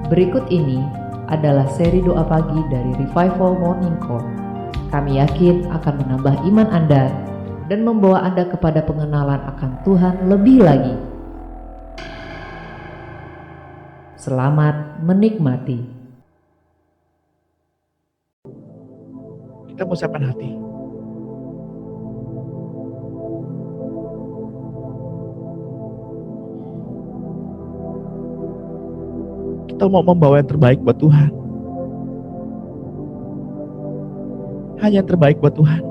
Berikut ini adalah seri doa pagi dari Revival Morning Call. Kami yakin akan menambah iman Anda dan membawa Anda kepada pengenalan akan Tuhan lebih lagi. Selamat menikmati. Kita mau siapkan hati. Kita mau membawa yang terbaik buat Tuhan. Hanya yang terbaik buat Tuhan.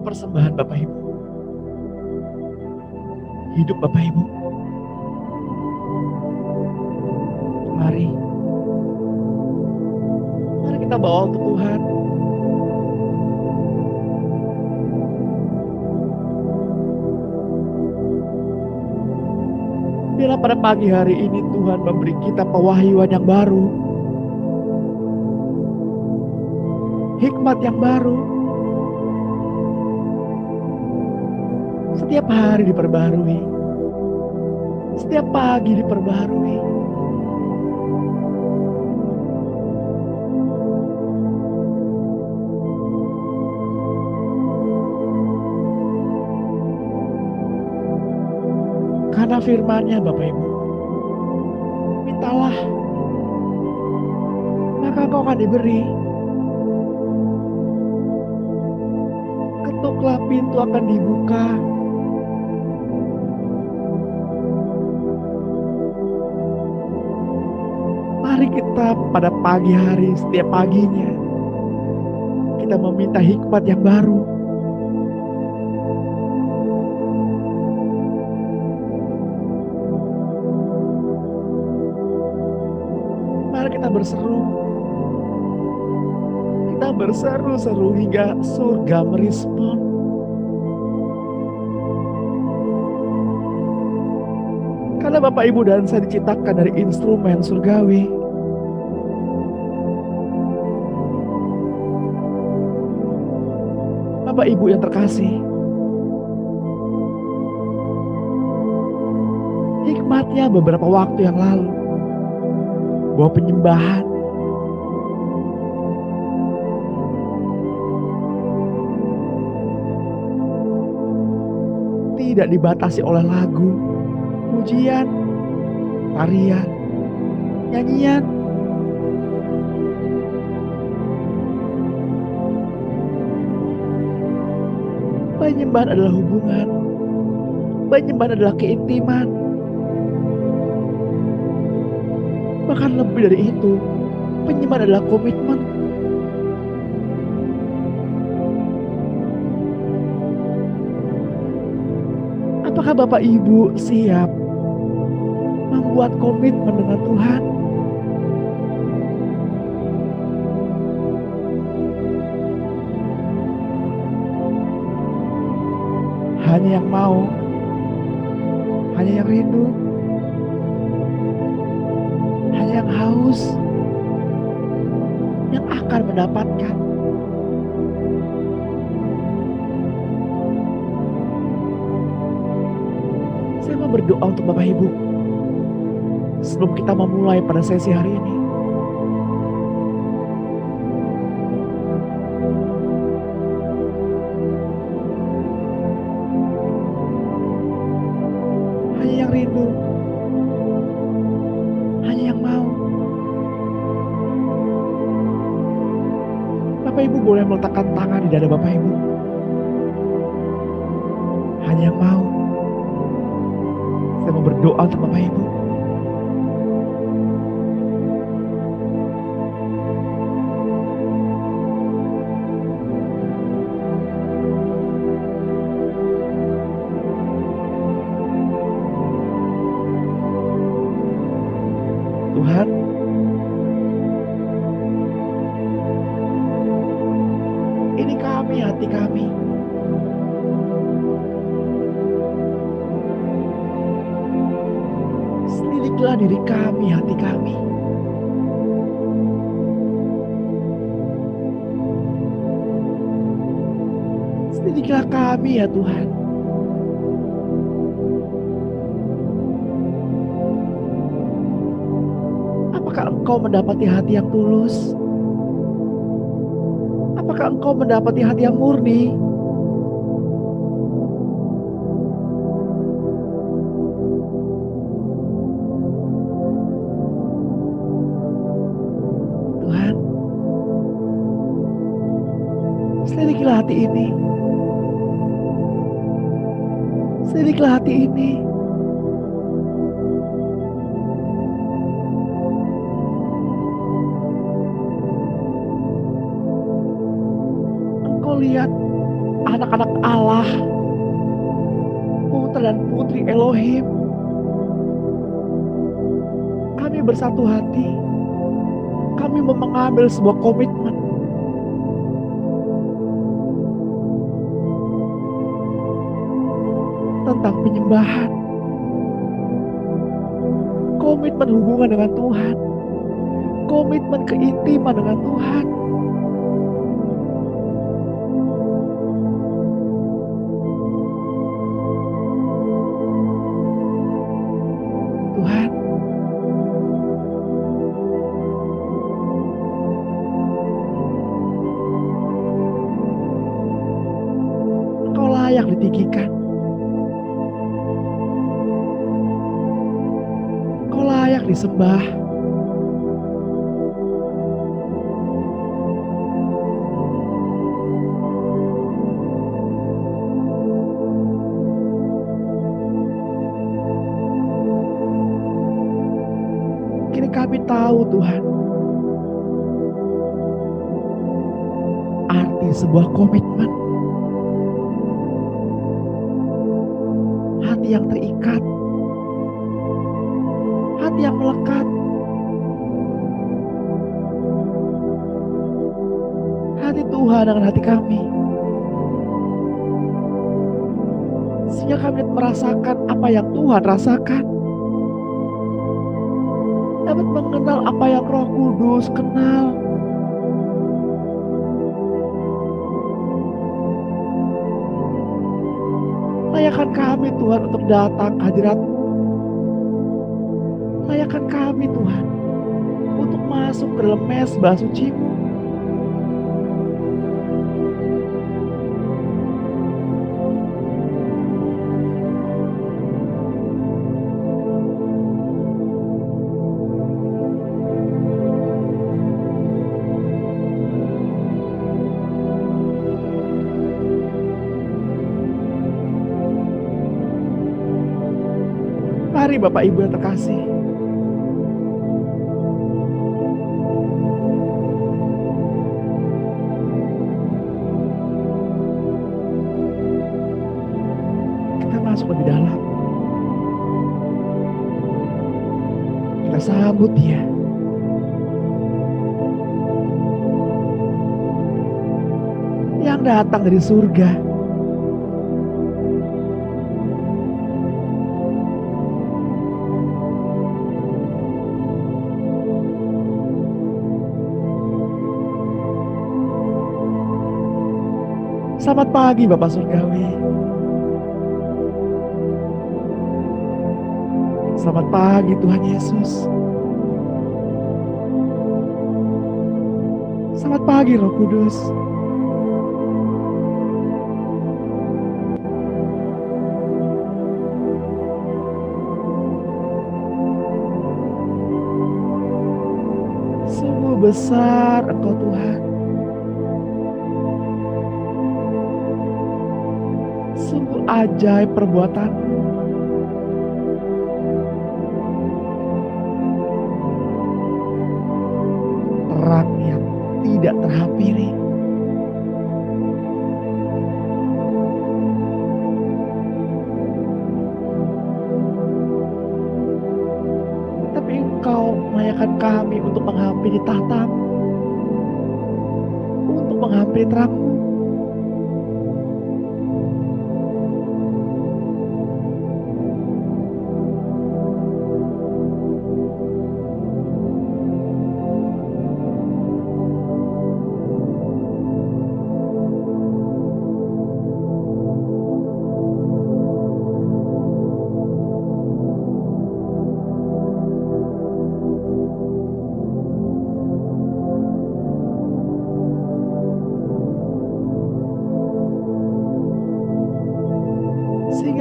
Persembahan Bapak Ibu. Hidup Bapak Ibu. Mari. Mari kita bawa untuk Tuhan. Biarlah pada pagi hari ini Tuhan memberi kita pewahyuan yang baru. Hikmat yang baru. Setiap hari diperbarui. Setiap pagi diperbarui. Karena firman-Nya Bapak Ibu. Mintalah, maka kau akan diberi. Ketuklah, pintu akan dibuka. Mari kita pada pagi hari, setiap paginya, kita meminta hikmat yang baru. Mari kita berseru. Kita berseru-seru hingga surga merespon. Karena Bapak Ibu dan saya diciptakan dari instrumen surgawi. Bapak Ibu yang terkasih, hikmatnya beberapa waktu yang lalu, bahwa penyembahan tidak dibatasi oleh lagu, pujian, tarian, nyanyian. Penyembahan adalah hubungan. Penyembahan adalah keintiman. Bahkan lebih dari itu, penyembahan adalah komitmen. Apakah Bapak Ibu siap membuat komitmen dengan Tuhan? Hanya yang mau, hanya yang rindu, hanya yang haus, yang akan mendapatkan. Saya mau berdoa untuk Bapak Ibu sebelum kita memulai pada sesi hari ini. Hanya yang rindu, hanya yang mau. Bapak Ibu boleh meletakkan tangan di dada Bapak Ibu. Hanya yang mau. Saya mau berdoa untuk Bapak Ibu. Tuhan, ini kami, hati kami. Selidiklah diri kami, hati kami. Selidiklah kami ya Tuhan. engkau mendapati hati yang tulus? Apakah engkau mendapati hati yang murni? Tuhan, selidikilah hati ini. Selidikilah hati ini. Engkau lihat anak-anak Allah, putra dan putri Elohim. Kami bersatu hati. Kami mengambil sebuah komitmen tentang penyembahan, komitmen hubungan dengan Tuhan, komitmen keintiman dengan Tuhan. Tuhan, Engkau layak ditinggikan. Engkau layak disembah. Kini kami tahu Tuhan, arti sebuah komitmen. Hati yang terikat, hati yang melekat, hati Tuhan dengan hati kami. Sehingga kami merasakan apa yang Tuhan rasakan. Dapat mengenal apa yang Roh Kudus kenal. Layakkan kami Tuhan untuk datang ke hadirat-Mu. Layakkan kami Tuhan untuk masuk ke dalam mezbah suci-Mu. Mari Bapak Ibu yang terkasih, kita masuk lebih dalam. Kita sambut Dia. Yang datang dari surga. Selamat pagi Bapak Surgawi. Selamat pagi Tuhan Yesus. Selamat pagi Roh Kudus. Sungguh besar Engkau Tuhan. Sungguh ajaib perbuatan-Mu. Terang yang tidak terhampiri. Tapi Engkau melayakkan kami untuk menghampiri tahta-Mu, untuk menghampiri terang-Mu.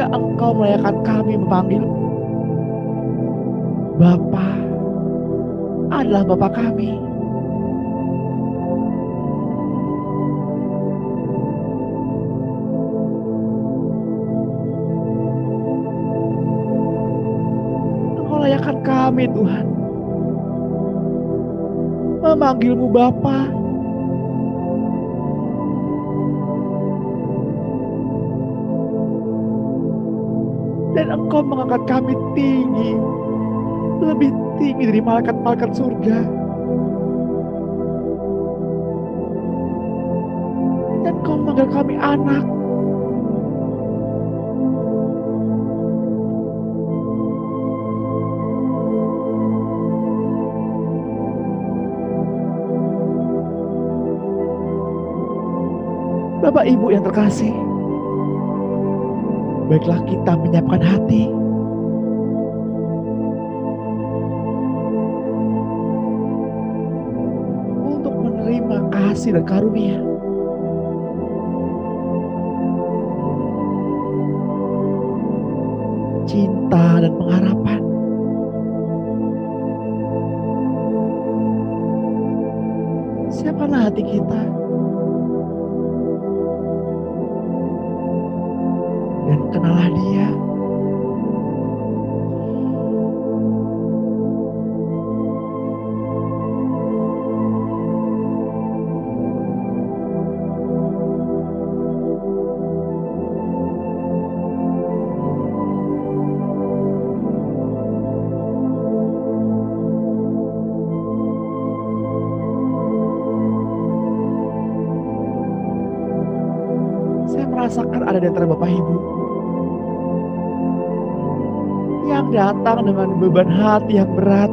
ketika Engkau melayakan kami memanggil Bapa adalah Bapa kami. Engkau layakan kami Tuhan, memanggilmu Bapa. Dan Engkau mengangkat kami tinggi, lebih tinggi dari malaikat-malaikat surga. Dan Engkau memanggil kami anak. Bapak Ibu yang terkasih, baiklah kita menyiapkan hati untuk menerima kasih dan karunia, cinta dan pengharapan. Siapkanlah hati kita dan kenalah Dia. Saya merasakan ada di antara Bapak Ibu yang datang dengan beban hati yang berat.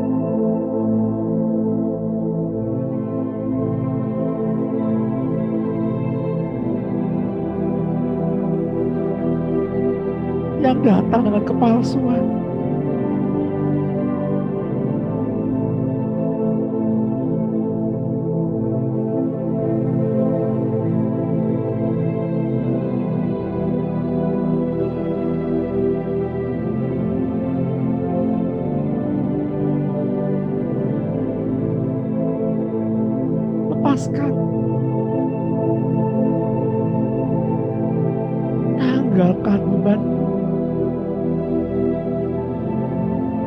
Yang datang dengan kepalsuan. Lepaskan. Tanggalkan beban.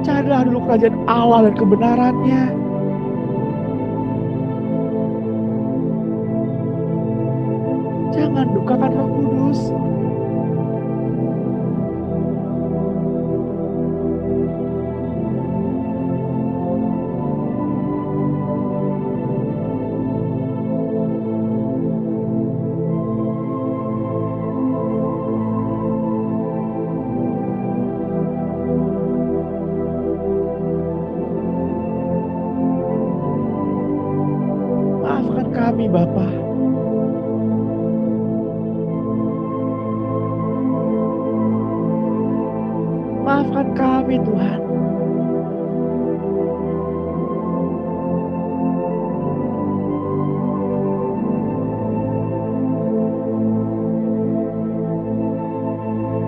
Carilah dulu kerajaan Allah dan kebenarannya. Jangan dukakan Roh Kudus. Maafkan kami Bapa. Maafkan kami Tuhan.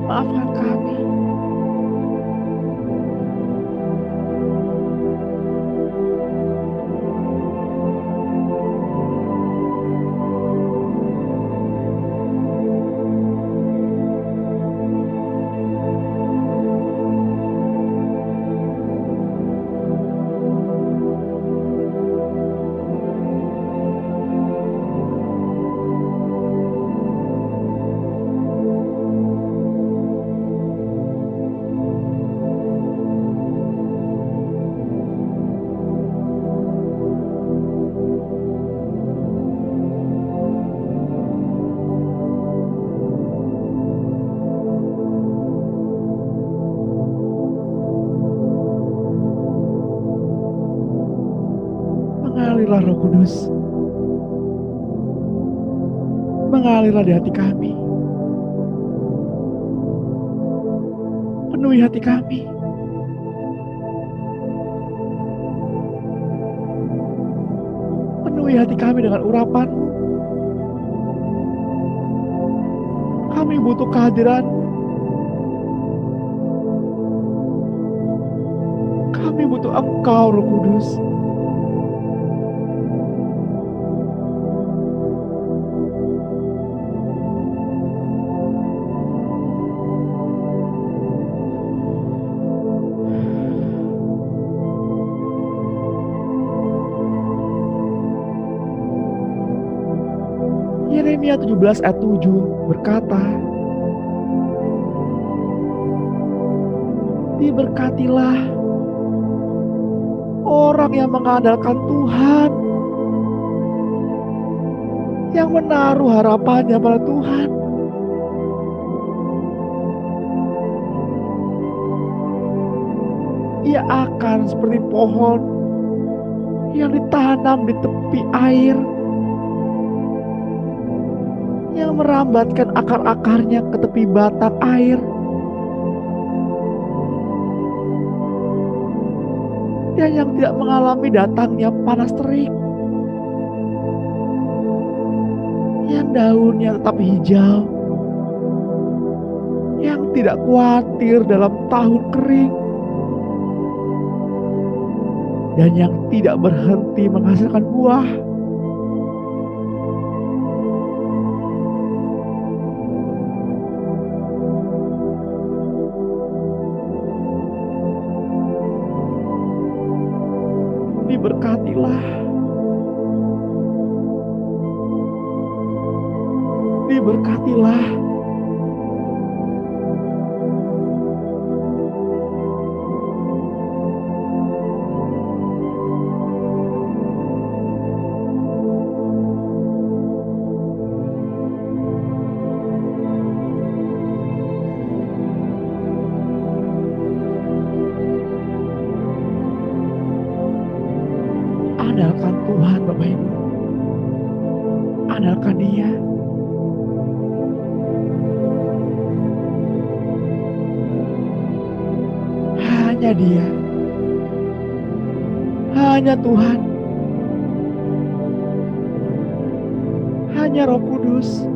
Maafkan kami. Mengalirlah Roh Kudus. Mengalirlah di hati kami. Penuhi hati kami. Penuhi hati kami dengan urapan. Kami butuh kehadiran. Kami butuh Engkau, Roh Kudus. Yeremia 17 ayat 7 berkata, diberkatilah orang yang mengandalkan Tuhan, yang menaruh harapannya pada Tuhan. Ia akan seperti pohon yang ditanam di tepi air, yang merambatkan akar-akarnya ke tepi batang air, dan yang tidak mengalami datangnya panas terik, yang daunnya tetap hijau, yang tidak khawatir dalam tahun kering, dan yang tidak berhenti menghasilkan buah. Diberkatilah, diberkatilah. Andalkan Tuhan, Bapak Ibu. Andalkan Dia. Hanya Dia. Hanya Tuhan. Hanya Roh Kudus.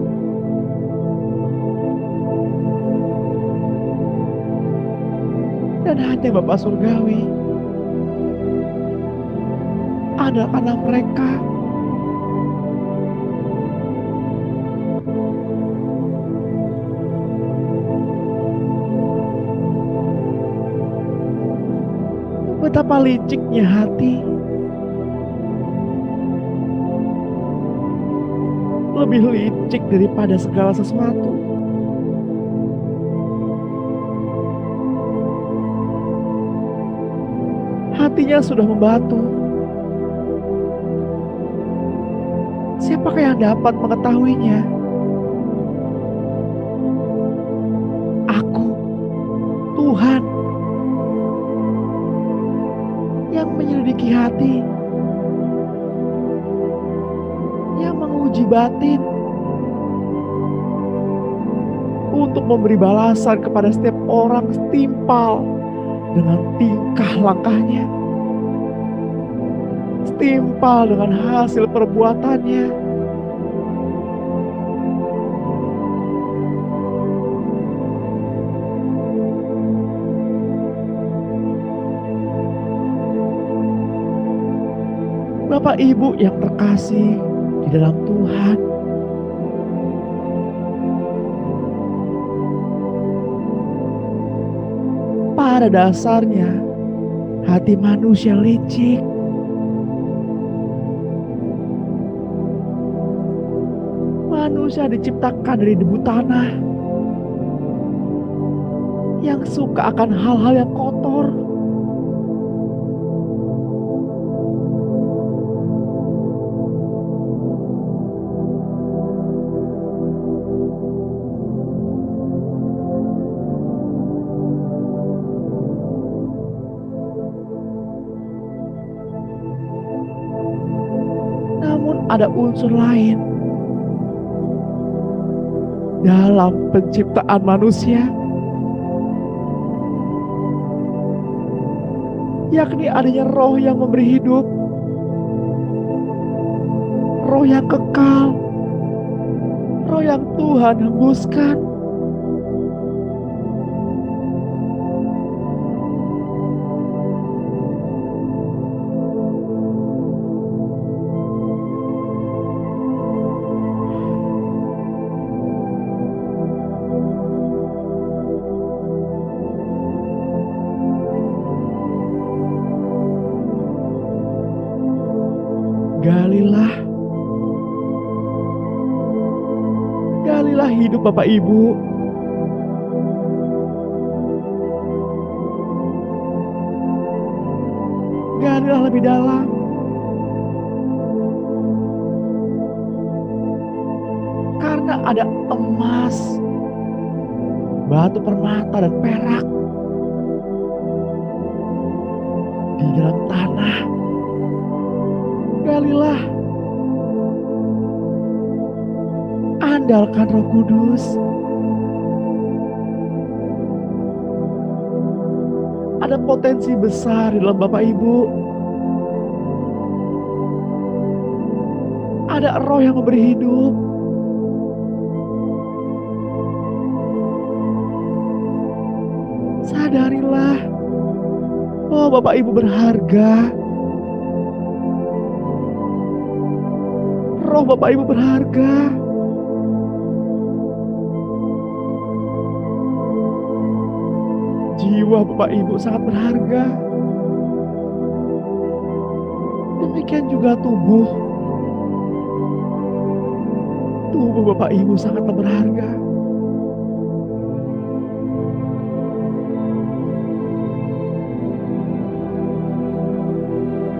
Dan hanya Bapa Surgawi. Andalkanlah mereka. Betapa liciknya hati, lebih licik daripada segala sesuatu. Hatinya sudah membatu. Siapakah yang dapat mengetahuinya? Aku, Tuhan, yang menyelidiki hati, yang menguji batin, untuk memberi balasan kepada setiap orang setimpal dengan tingkah langkahnya, setimpal dengan hasil perbuatannya. Bapak Ibu yang terkasih di dalam Tuhan, pada dasarnya hati manusia licik. Manusia diciptakan dari debu tanah, yang suka akan hal-hal yang kotor. Namun ada unsur lain dalam penciptaan manusia, yakni adanya roh yang memberi hidup, roh yang kekal, roh yang Tuhan hembuskan. Galilah hidup Bapak Ibu. Galilah lebih dalam. Karena ada emas, batu permata dan perak di dalam tanah. Galilah, andalkan Roh Kudus. Ada potensi besar di dalam Bapak Ibu. Ada Roh yang memberi hidup. Sadarilah bahwa Bapak Ibu berharga. Roh Bapak Ibu berharga. Jiwa Bapak Ibu sangat berharga. Demikian juga tubuh. Tubuh Bapak Ibu sangatlah berharga.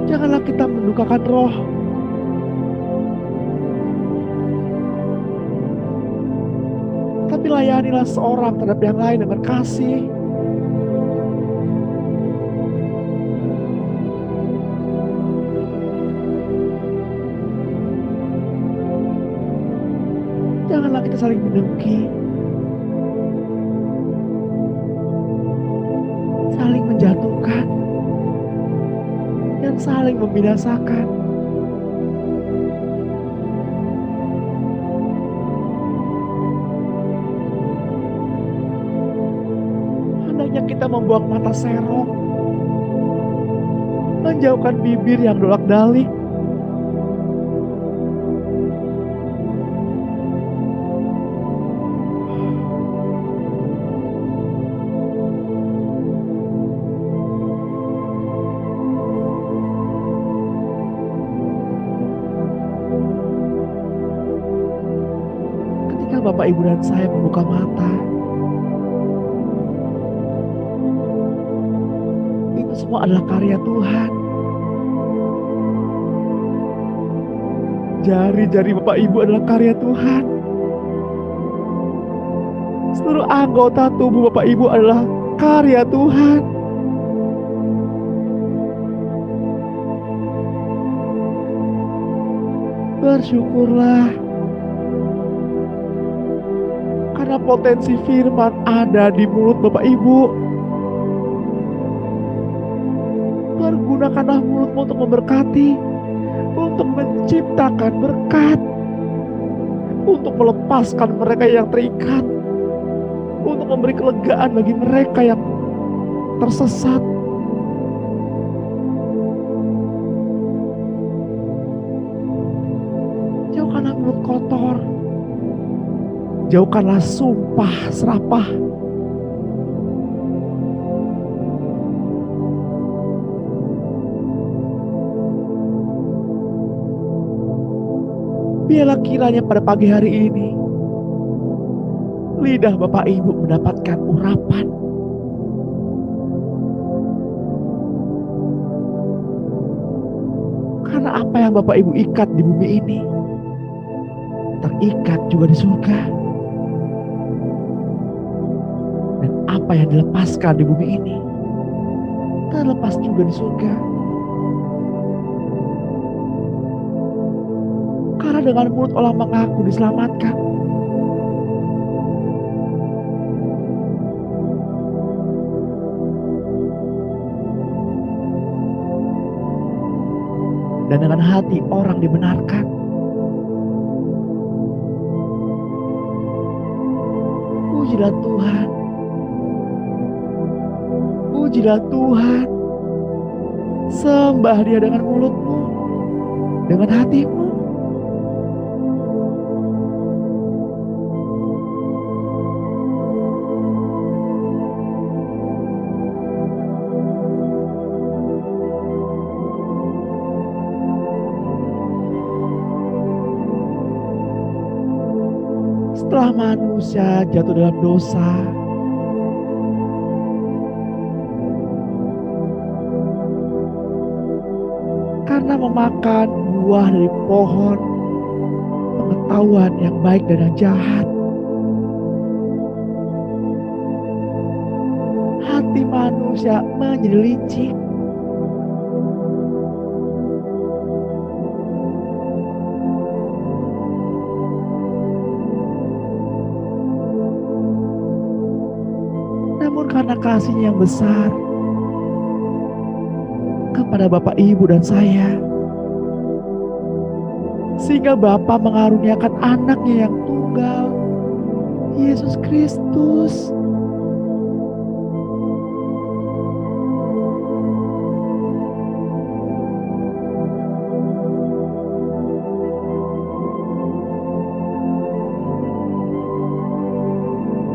Janganlah kita mendukakan roh. Tapi layanilah seorang terhadap yang lain dengan kasih. Janganlah kita saling mendengki, saling menjatuhkan, dan saling membinasakan. Hendaknya kita membuang mata serong, menjauhkan bibir yang dolak-dalik. Bapak Ibu dan saya membuka mata, itu semua adalah karya Tuhan. Jari-jari Bapak Ibu adalah karya Tuhan. Seluruh anggota tubuh Bapak Ibu adalah karya Tuhan. Bersyukurlah karena potensi firman ada di mulut Bapak Ibu. Pergunakanlah mulutmu untuk memberkati, untuk menciptakan berkat, untuk melepaskan mereka yang terikat, untuk memberi kelegaan bagi mereka yang tersesat. Jauhkanlah mulut kotor. Jauhkanlah sumpah serapah. Biarlah kiranya pada pagi hari ini lidah Bapak Ibu mendapatkan urapan. Karena apa yang Bapak Ibu ikat di bumi ini terikat juga di surga. Apa yang dilepaskan di bumi ini terlepas juga di surga. Karena dengan mulut orang mengaku diselamatkan. Dan dengan hati orang dibenarkan. Pujilah Tuhan. Pujilah Tuhan. Sembah Dia dengan mulutmu, dengan hatimu. setelah manusia jatuh dalam dosa, karena memakan buah dari pohon pengetahuan yang baik dan yang jahat, hati manusia menjadi licik. Namun karena kasihnya yang besar kepada Bapak, Ibu, dan saya, sehingga Bapa mengaruniakan anaknya yang tunggal, Yesus Kristus.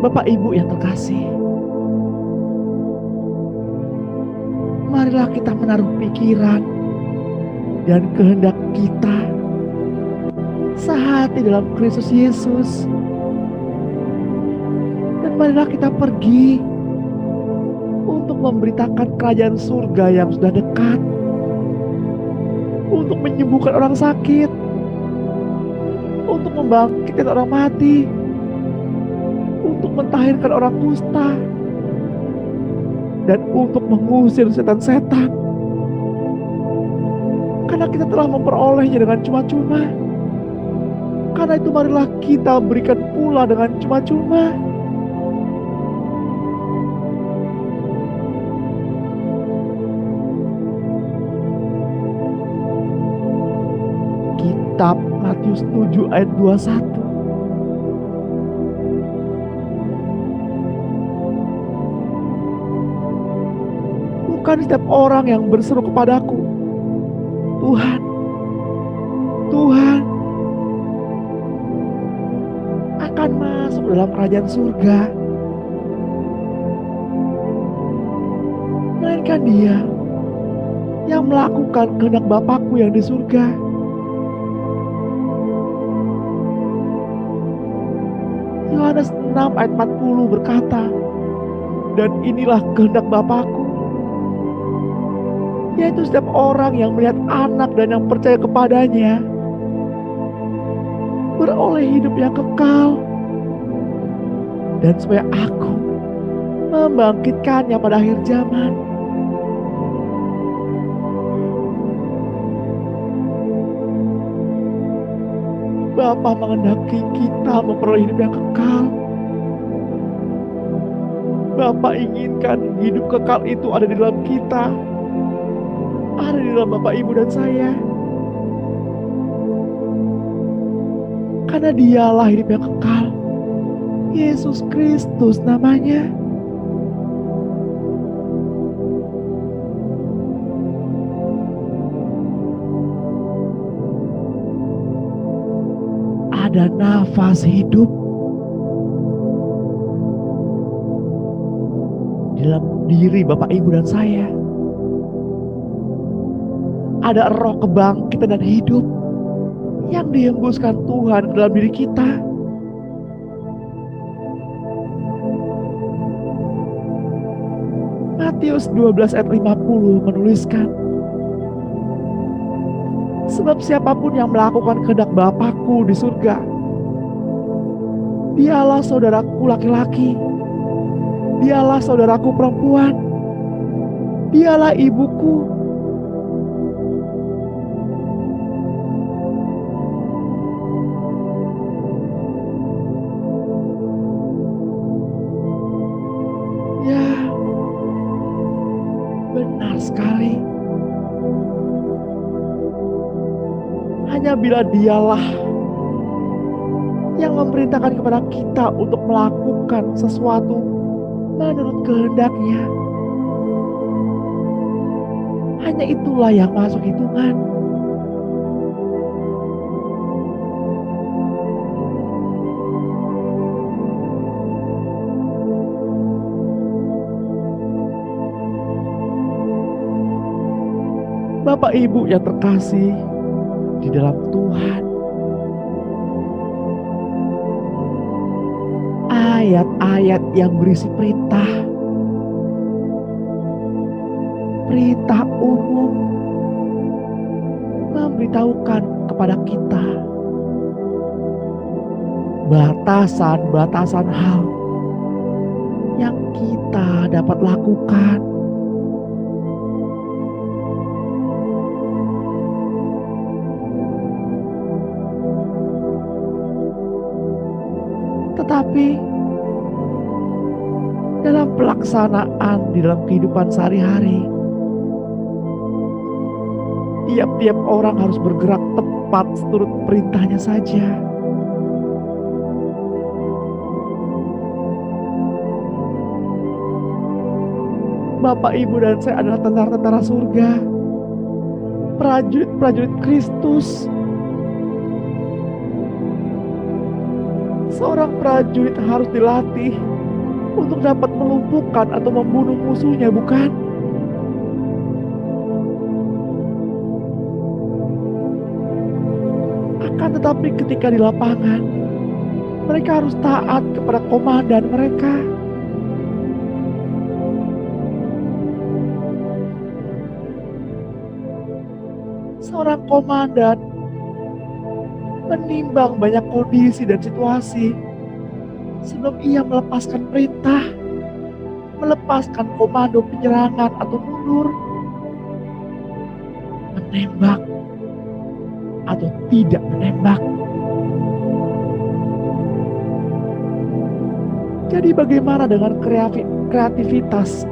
Bapak Ibu yang terkasih, marilah kita menaruh pikiran dan kehendak kita sehati dalam Kristus Yesus. Dan marilah kita pergi untuk memberitakan kerajaan surga yang sudah dekat, untuk menyembuhkan orang sakit, untuk membangkitkan orang mati, untuk mentahirkan orang kusta, dan untuk mengusir setan-setan. Karena kita telah memperolehnya dengan cuma-cuma. Karena itu marilah kita berikan pula dengan cuma-cuma. Kitab Matius 7 ayat 21. Bukan setiap orang yang berseru kepadaku, Tuhan, Tuhan, akan masuk dalam kerajaan surga, melainkan dia yang melakukan kehendak Bapakku yang di surga. Yohanes 6 ayat 40 berkata, dan inilah kehendak Bapakku, yaitu setiap orang yang melihat anak dan yang percaya kepadanya beroleh hidup yang kekal, dan supaya aku membangkitkannya pada akhir zaman. Bapa menghendaki kita memperoleh hidup yang kekal. Bapa inginkan hidup kekal itu ada di dalam kita, ada di dalam Bapak, Ibu, dan saya. Karena dialah hidup yang kekal, Yesus Kristus namanya. Ada nafas hidup di dalam diri Bapak, Ibu, dan saya. Ada roh kebangkitan dan hidup yang dihembuskan Tuhan ke dalam diri kita. Matius 12 ayat 50 menuliskan, sebab siapapun yang melakukan kehendak Bapakku di surga, dialah saudaraku laki-laki, dialah saudaraku perempuan, dialah ibuku. Benar sekali. Hanya bila dialah yang memerintahkan kepada kita untuk melakukan sesuatu menurut kehendaknya, hanya itulah yang masuk hitungan. Bapak, Ibu yang terkasih di dalam Tuhan, ayat-ayat yang berisi perintah, perintah umum, memberitahukan kepada kita batasan-batasan hal yang kita dapat lakukan. Tetapi dalam pelaksanaan di dalam kehidupan sehari-hari, tiap-tiap orang harus bergerak tepat seturut perintahnya saja. Bapak, Ibu, dan saya adalah tentara-tentara surga, prajurit-prajurit Kristus. Seorang prajurit harus dilatih untuk dapat melumpuhkan atau membunuh musuhnya, bukan? Akan tetapi ketika di lapangan, mereka harus taat kepada komandan mereka. Seorang komandan menimbang banyak kondisi dan situasi sebelum ia melepaskan perintah, melepaskan komando penyerangan atau mundur, menembak atau tidak menembak. Jadi bagaimana dengan kreativitas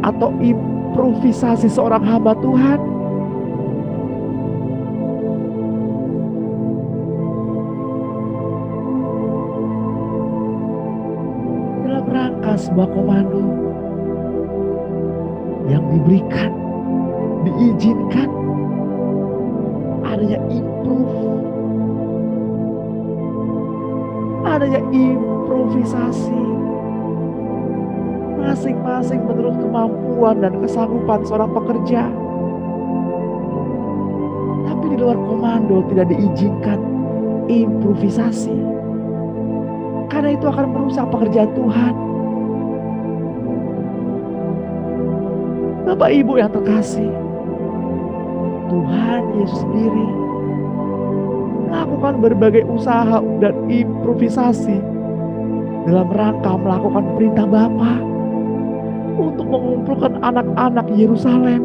atau improvisasi seorang hamba Tuhan? Dalam rangka sebuah komando yang diberikan, diizinkan adanya adanya improvisasi, masing-masing menurut kemampuan dan kesanggupan seorang pekerja. Tapi di luar komando tidak diizinkan improvisasi, karena itu akan merusak pekerjaan Tuhan. Bapak Ibu yang terkasih, Tuhan Yesus sendiri melakukan berbagai usaha dan improvisasi dalam rangka melakukan perintah Bapa untuk mengumpulkan anak-anak Yerusalem.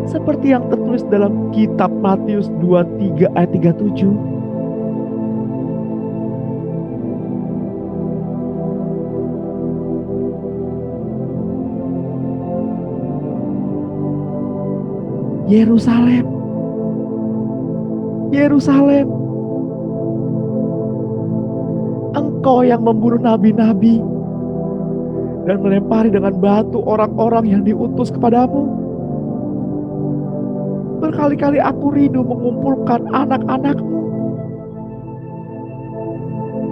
Seperti yang tertulis dalam kitab Matius 23 ayat 37. Yerusalem, Yerusalem, engkau yang membunuh nabi-nabi dan melempari dengan batu orang-orang yang diutus kepadamu. Berkali-kali aku rindu mengumpulkan anak-anakmu,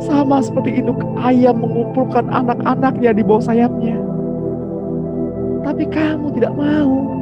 sama seperti induk ayam mengumpulkan anak-anaknya di bawah sayapnya. Tapi kamu tidak mau.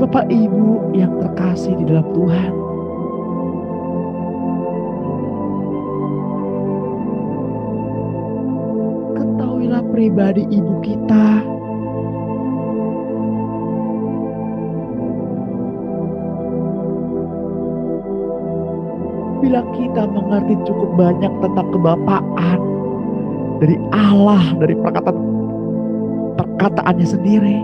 Bapak Ibu yang terkasih di dalam Tuhan, ketahuilah pribadi ibu kita bila kita mengerti cukup banyak tentang kebapaan dari Allah, dari perkataannya sendiri,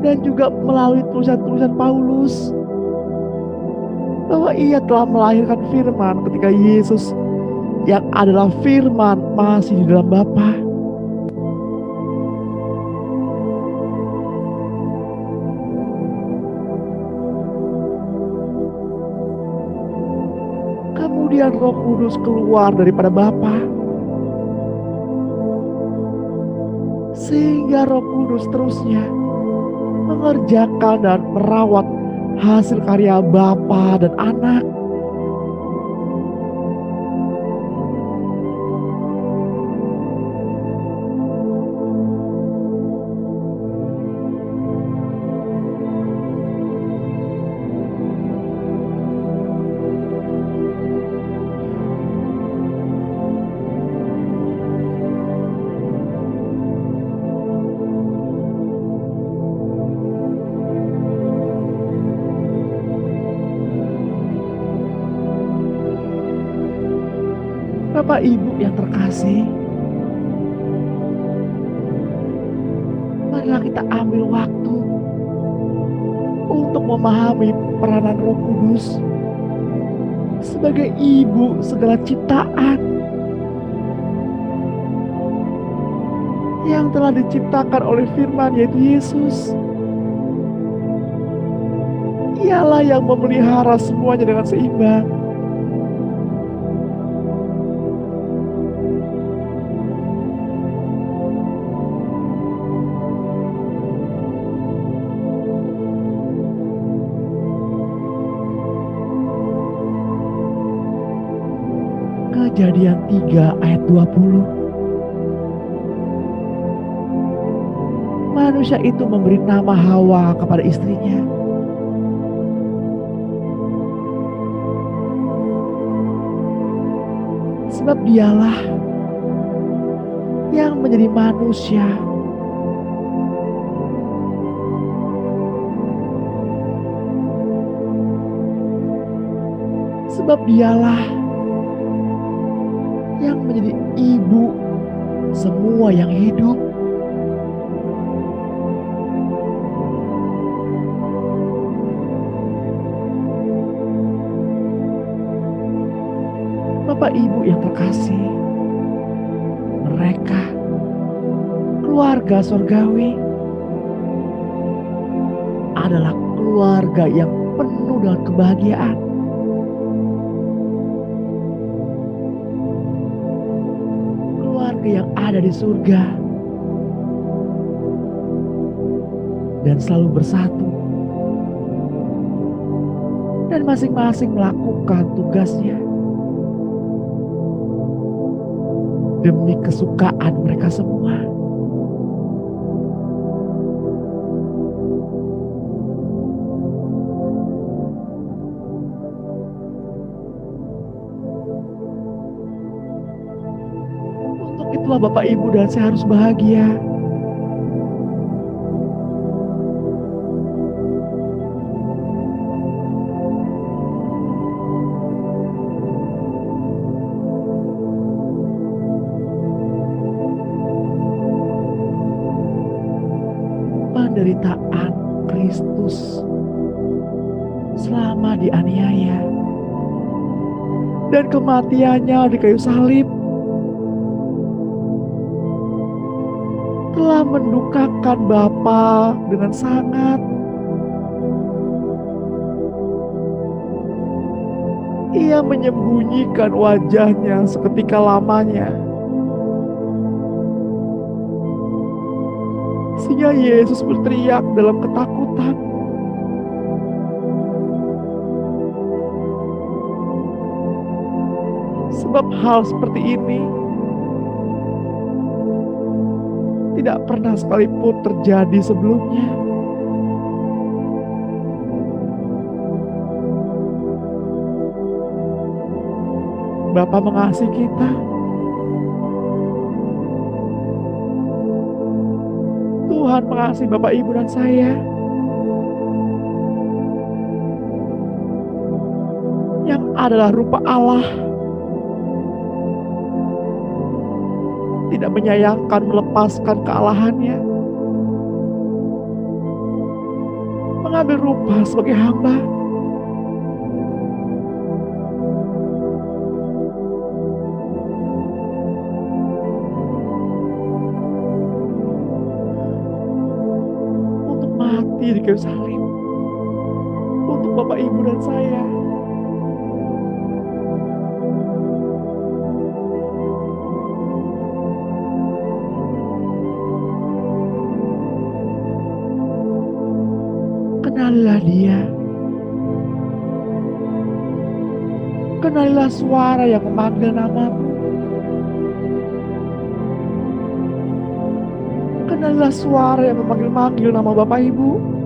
dan juga melalui tulisan-tulisan Paulus, bahwa ia telah melahirkan firman ketika Yesus yang adalah firman masih di dalam Bapa. Kemudian Roh Kudus keluar daripada Bapa, sehingga Roh Kudus terusnya mengerjakan dan merawat hasil karya Bapa dan Anak. Bapak Ibu yang terkasih, marilah kita ambil waktu untuk memahami peranan Roh Kudus sebagai ibu segala ciptaan yang telah diciptakan oleh firman, yaitu Yesus. Ialah yang memelihara semuanya dengan seimbang. Kejadian 3 ayat 20. Manusia itu memberi nama Hawa kepada istrinya. Sebab dialah yang menjadi manusia. Sebab dialah yang menjadi ibu semua yang hidup. Bapak Ibu yang terkasih, mereka keluarga surgawi adalah keluarga yang penuh dengan kebahagiaan. Keluarga yang ada di surga dan selalu bersatu, dan masing-masing melakukan tugasnya demi kesukaan mereka semua. Untuk itulah Bapak Ibu dan saya harus bahagia. Penderitaan Kristus selama dianiaya dan kematiannya di kayu salib telah mendukakan Bapa dengan sangat. Ia menyembunyikan wajahnya seketika lamanya, sehingga Yesus berteriak dalam ketakutan. Sebab hal seperti ini tidak pernah sekalipun terjadi sebelumnya. Bapa mengasihi kita. Tuhan mengasihi Bapak Ibu dan saya. Yang adalah rupa Allah. Tidak menyayangkan melepaskan kealahannya. Mengambil rupa sebagai hamba. mati di kayu salib untuk Bapak Ibu dan saya. Kenalilah Dia. Kenalilah suara yang memanggil namamu. Kenalilah suara yang memanggil-manggil nama Bapak Ibu.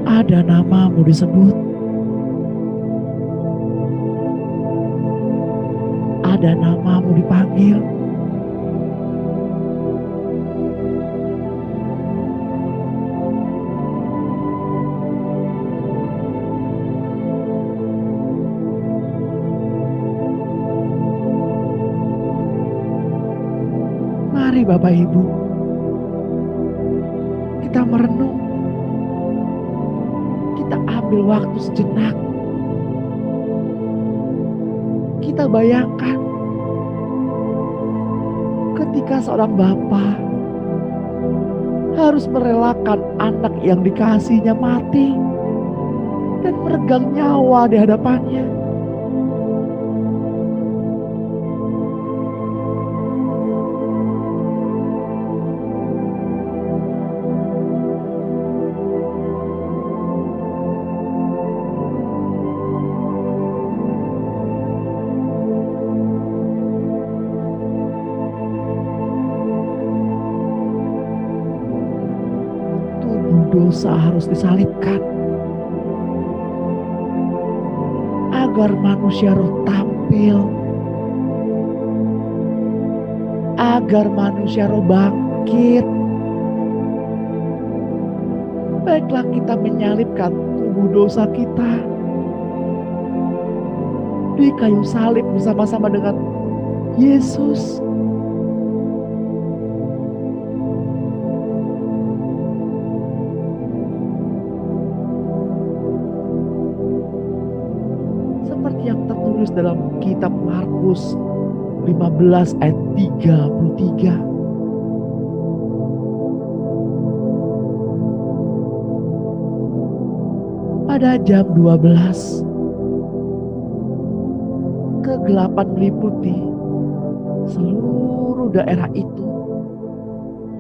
Ada namamu disebut. Ada namamu dipanggil. Mari Bapak Ibu, kita merenung. Kita ambil waktu sejenak. Kita bayangkan ketika seorang bapa harus merelakan anak yang dikasihnya mati dan meregang nyawa di hadapannya. Dosa harus disalibkan agar manusia roh tampil, agar manusia roh bangkit. Baiklah kita menyalibkan tubuh dosa kita di kayu salib bersama-sama dengan Yesus. Yang tertulis dalam kitab Markus 15 ayat 33. Pada jam 12, kegelapan meliputi seluruh daerah itu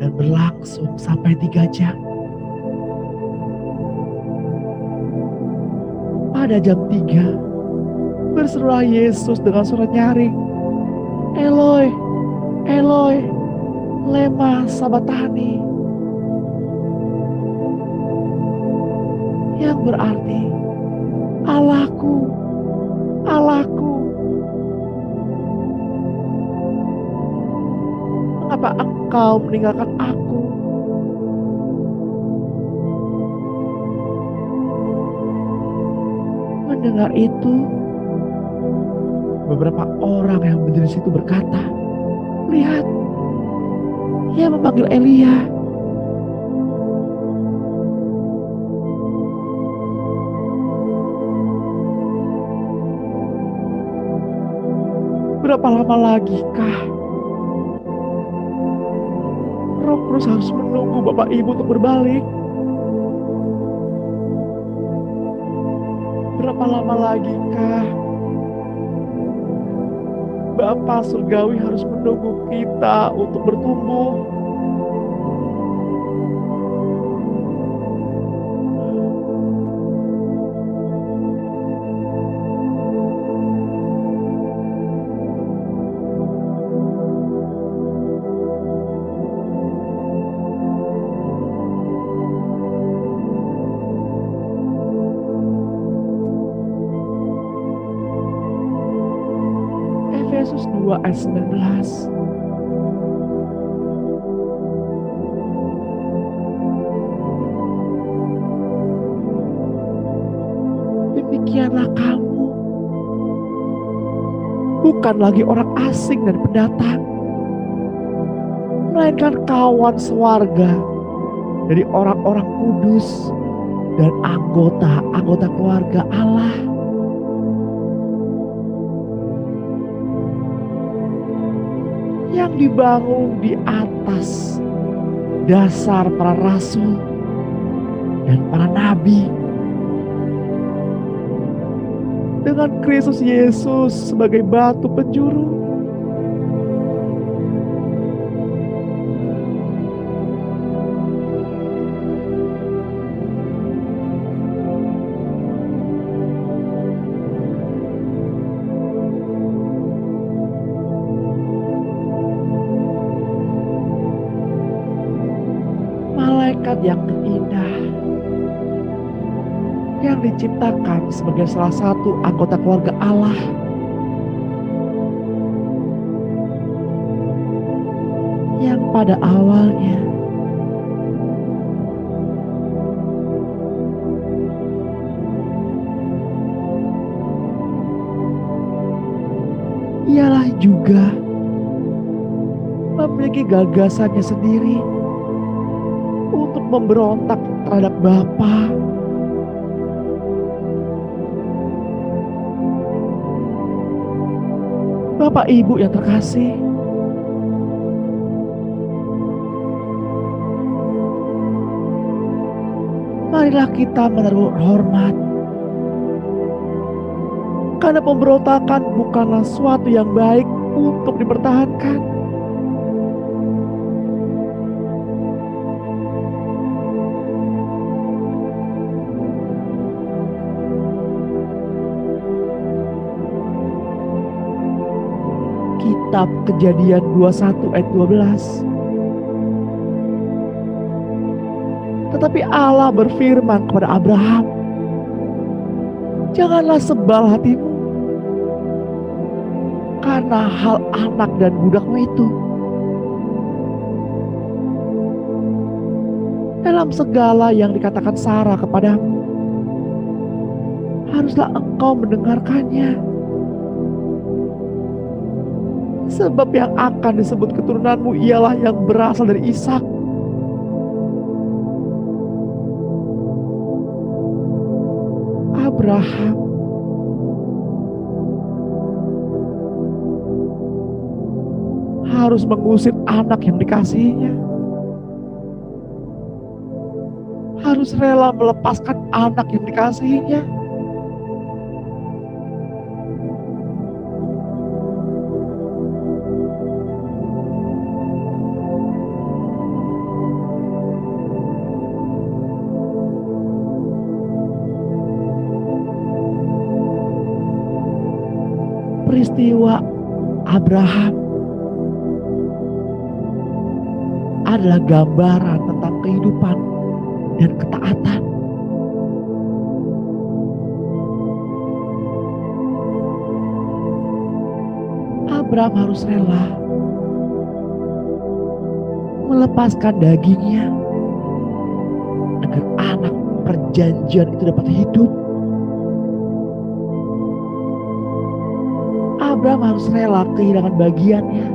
dan berlangsung sampai 3 jam. Pada jam 3, berserulah Yesus dengan suara nyaring, Eloi, Eloi, lema sabatani. Yang berarti, Allahku, Allahku, mengapa engkau meninggalkan aku? Mendengar itu, beberapa orang yang berdiri di situ berkata, lihat, ia memanggil Elia. Berapa lama lagi kah Roh Kudus harus menunggu Bapak Ibu untuk berbalik? Berapa lama lagi kah Bapa surgawi harus menunggu kita untuk bertumbuh? Efesus 2 ayat 19. Demikianlah kamu, bukan lagi orang asing dan pendatang, melainkan kawan sewarga dari orang-orang kudus dan anggota keluarga Allah. Yang dibangun di atas dasar para rasul dan para nabi, dengan Kristus Yesus sebagai batu penjuru. Malaikat yang terindah yang diciptakan sebagai salah satu anggota keluarga Allah, yang pada awalnya ialah juga memiliki gagasannya sendiri untuk memberontak terhadap Bapa. Bapak Ibu yang terkasih, marilah kita menaruh hormat, karena pemberontakan bukanlah suatu yang baik untuk dipertahankan. Kitab Kejadian 21 ayat 12. Tetapi Allah berfirman kepada Abraham, janganlah sebal hatimu karena hal anak dan budakmu itu. Dalam segala yang dikatakan Sarah kepadamu, haruslah engkau mendengarkannya. Sebab yang akan disebut keturunanmu ialah yang berasal dari Ishak. Abraham harus mengusir anak yang dikasihinya. Harus rela melepaskan anak yang dikasihinya. Peristiwa Abraham adalah gambaran tentang kehidupan dan ketaatan. Abraham harus rela melepaskan dagingnya agar anak perjanjian itu dapat hidup. Abraham harus rela kehilangan bagiannya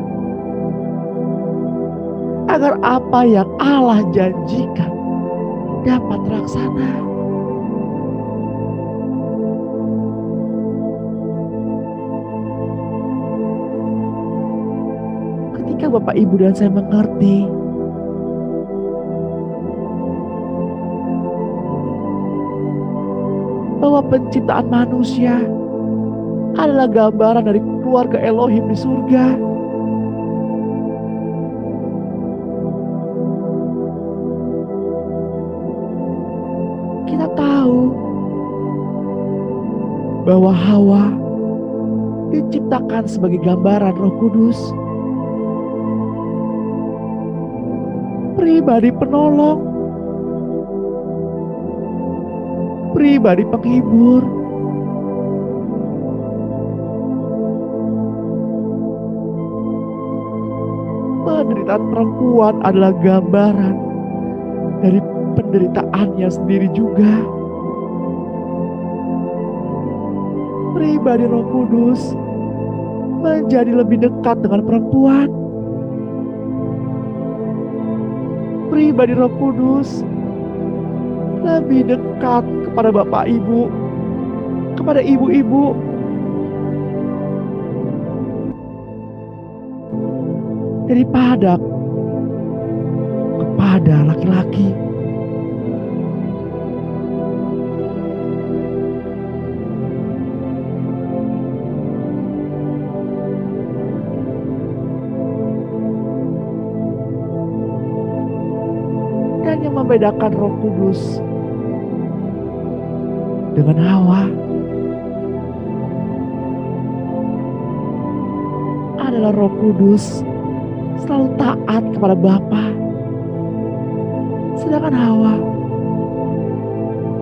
agar apa yang Allah janjikan dapat terlaksana. Ketika Bapak Ibu dan saya mengerti bahwa penciptaan manusia adalah gambaran dari keluarga Elohim di surga, kita tahu bahwa Hawa diciptakan sebagai gambaran Roh Kudus, pribadi penolong, pribadi penghibur. Penderitaan perempuan adalah gambaran dari penderitaannya sendiri juga. Pribadi Roh Kudus menjadi lebih dekat dengan perempuan. Pribadi Roh Kudus lebih dekat kepada Bapak Ibu, kepada ibu-ibu, daripada kepada laki-laki. Dan yang membedakan Roh Kudus dengan Hawa adalah Roh Kudus selalu taat kepada Bapa, sedangkan Hawa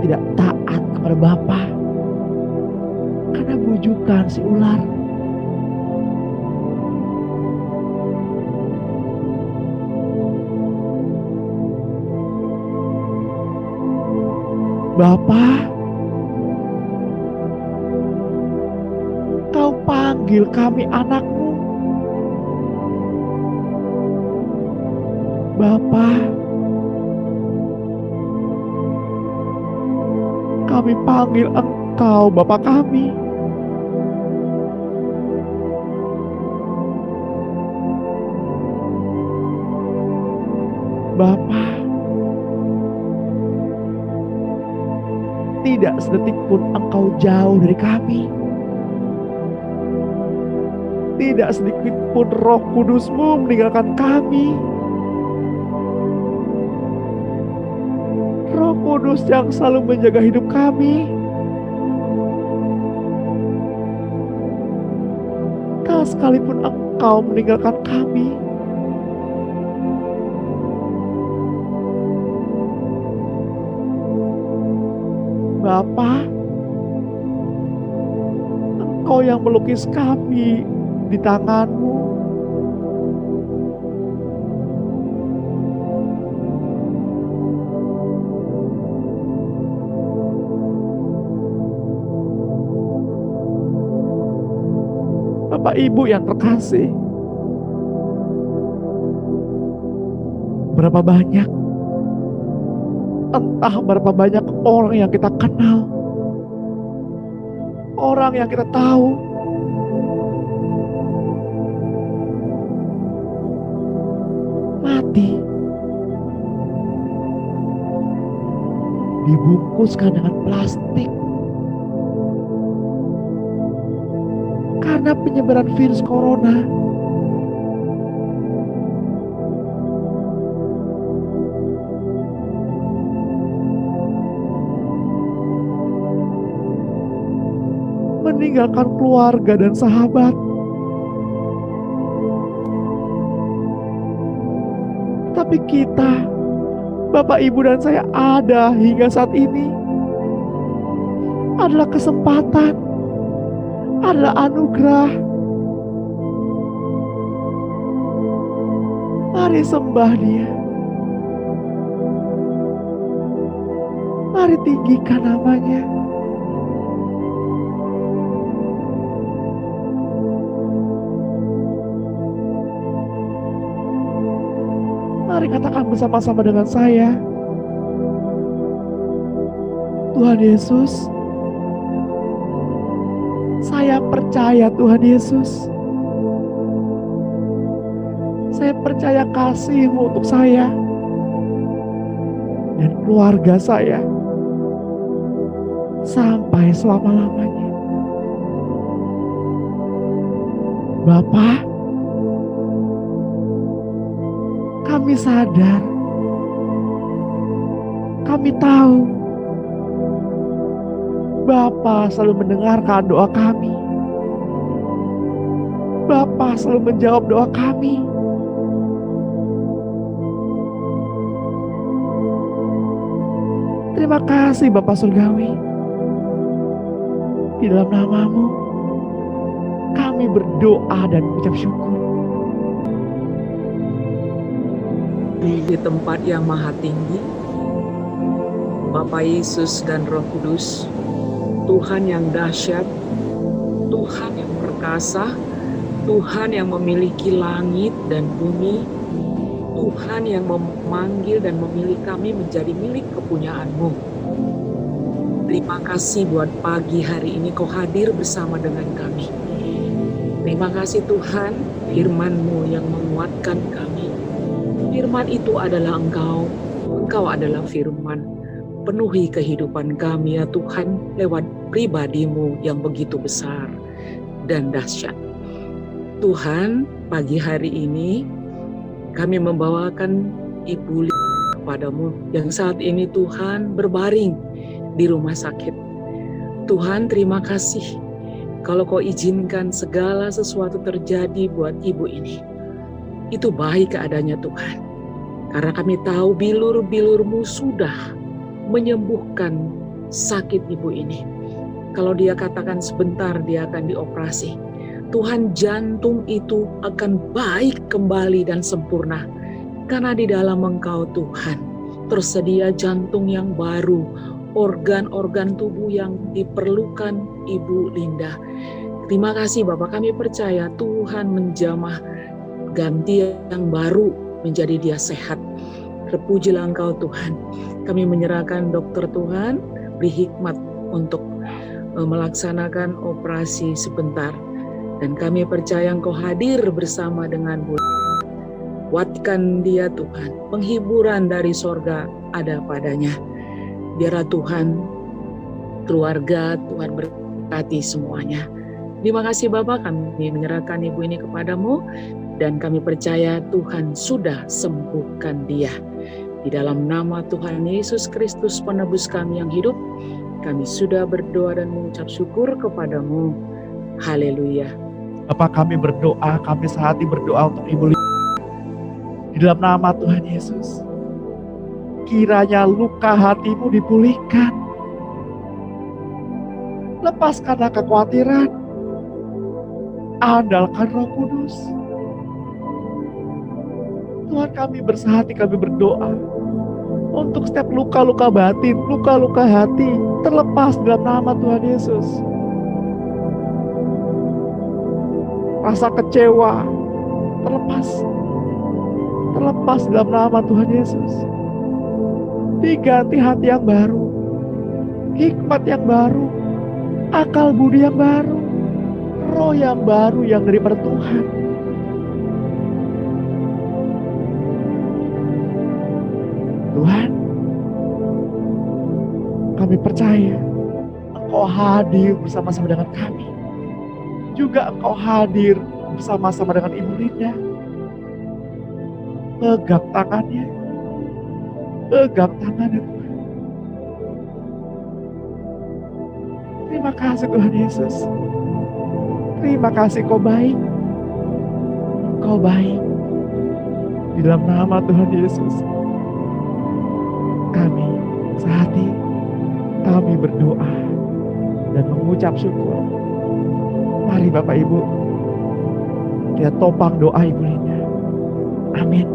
tidak taat kepada Bapa karena bujukan si ular. Bapa, Kau panggil kami anak-Mu. Bapa, kami panggil Engkau Bapa kami. Bapa, tidak sedetik pun Engkau jauh dari kami. Tidak sedikit pun Roh Kudus-Mu meninggalkan kami. Roh Kudus yang selalu menjaga hidup kami. Tak sekalipun Engkau meninggalkan kami. Bapa, Engkau yang melukis kami di tangan-Mu. Bapak Ibu yang terkasih, berapa banyak, entah berapa banyak orang yang kita kenal, orang yang kita tahu, mati, dibungkuskan dengan plastik karena penyebaran virus corona. Meninggalkan keluarga dan sahabat. Tapi kita, Bapak, Ibu, dan saya ada hingga saat ini adalah kesempatan, adalah anugerah. Mari sembah Dia. Mari tinggikan namanya. Mari katakan bersama-sama dengan saya, Tuhan Yesus, saya percaya Tuhan Yesus. Saya percaya kasih-Mu untuk saya dan keluarga saya sampai selama-lamanya. Bapa, kami sadar, kami tahu Bapa selalu mendengarkan doa kami. Bapa selalu menjawab doa kami. Terima kasih Bapa Surgawi. Di dalam nama-Mu kami berdoa dan mengucap syukur. Di tempat yang maha tinggi, Bapa Yesus dan Roh Kudus, Tuhan yang dahsyat, Tuhan yang perkasa, Tuhan yang memiliki langit dan bumi, Tuhan yang memanggil dan memilih kami menjadi milik kepunyaan-Mu. Terima kasih buat pagi hari ini Kau hadir bersama dengan kami. Terima kasih Tuhan, firman-Mu yang menguatkan kami. Firman itu adalah Engkau adalah firman. Penuhi kehidupan kami ya Tuhan lewat pribadi-Mu yang begitu besar dan dahsyat. Tuhan, pagi hari ini kami membawakan Ibu kepadamu yang saat ini Tuhan berbaring di rumah sakit. Tuhan, terima kasih kalau Kau izinkan segala sesuatu terjadi buat ibu ini. Itu baik keadaannya Tuhan. Karena kami tahu bilur-bilur-Mu sudah menyembuhkan sakit ibu ini. Kalau dia katakan sebentar dia akan dioperasi. Tuhan, jantung itu akan baik kembali dan sempurna. Karena di dalam Engkau Tuhan tersedia jantung yang baru, organ-organ tubuh yang diperlukan Ibu Linda. Terima kasih Bapak, kami percaya Tuhan menjamah ganti yang baru menjadi dia sehat. Terpujilah Engkau Tuhan. Kami menyerahkan dokter Tuhan, beri hikmat untuk melaksanakan operasi sebentar. Dan kami percaya Engkau hadir bersama dengan Bu. Kuatkan dia Tuhan, penghiburan dari sorga ada padanya. Biarlah Tuhan, keluarga Tuhan berkati semuanya. Terima kasih Bapak, kami menyerahkan ibu ini kepadamu. Dan kami percaya Tuhan sudah sembuhkan dia. Di dalam nama Tuhan Yesus Kristus penebus kami yang hidup, kami sudah berdoa dan mengucap syukur kepadamu. Haleluya. Bapak, kami berdoa, kami sehati berdoa untuk Ibu di dalam nama Tuhan Yesus. Kiranya luka hatimu dipulihkan. Lepaskanlah kekhawatiran. Andalkan Roh Kudus. Tuhan, kami bersehati, kami berdoa untuk setiap luka-luka batin, luka-luka hati terlepas dalam nama Tuhan Yesus. Rasa kecewa terlepas dalam nama Tuhan Yesus. Diganti hati yang baru, hikmat yang baru, akal budi yang baru, roh yang baru yang dari Tuhan. Tuhan, kami percaya Engkau hadir bersama-sama dengan kami. Juga Engkau hadir bersama-sama dengan Ibu Linda. Pegang tangannya Tuhan. Terima kasih Tuhan Yesus. Terima kasih Engkau baik. Engkau baik. Di dalam nama Tuhan Yesus, kami sehati, kami berdoa dan mengucap syukur. Mari Bapak Ibu, kita topang doa Ibu Linda. Amin.